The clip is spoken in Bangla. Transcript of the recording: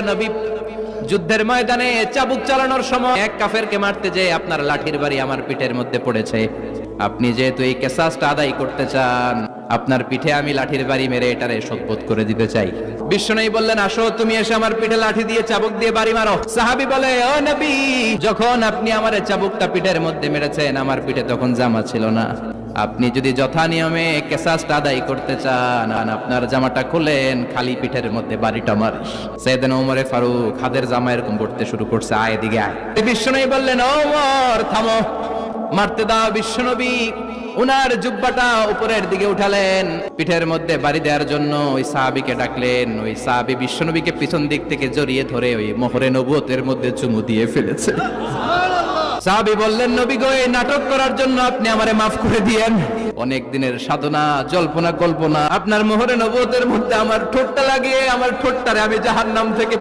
নবী, যুদ্ধের ময়দানে চাবুক চালানোর সময় এক কাফেরকে মারতে যেয়ে আপনার লাঠির বাড়ি আমার পিঠের মধ্যে পড়েছে। আপনি যেহেতু এই কিসাসটা আদায় করতে চান, আপনার পিঠে আমি লাঠির বাড়ি মেরে এটারে শোধবোধ করে দিতে চাই। বিশ্বনবী বললেন, আসো তুমি এসে আমার পিঠে লাঠি দিয়ে চাবুক দিয়ে বাড়ি মারো। সাহাবী বলে, ও নবী, যখন আপনি আমার চাবুকটা পিঠের মধ্যে মেরেছেন, আমার পিঠে তখন জামা ছিল না। আপনি যদি যথা নিয়মে কিসাসটা আদায় করতে চান, আপনার জামাটা খুলেন, খালি পিঠের মধ্যে বাড়িটা মারি। সাইয়েদনা ওমর ফারুক হাতের জামা এরকম পড়তে শুরু করছে, আয় এদিকে আয়। বিশ্বনবী বললেন, ওমর থামো, মারতে দাও। বিশ্বনবী উনার জুব্বাটা উপরের দিকে উঠালেন, পিঠের মধ্যে বাড়ি দেওয়ার জন্য ওই সাহাবীকে ডাকলেন। ওই সাহাবী বিশ্বনবীকে পিছন দিক থেকে জড়িয়ে ধরে ওই মোহরে নবুয়তের মধ্যে চুমু দিয়ে ফেলেছে। সাহাবী বললেন, নবী গো, এই নাটক করার জন্য আপনি আমারে মাফ করে দিয়েন। অনেক দিনের সাধনা, জল্পনা কল্পনা, আপনার মোহরে নবুয়তের মধ্যে আমার ঠোঁটটা লাগিয়ে আমার ঠোঁটটারে আমি জাহান্নাম থেকে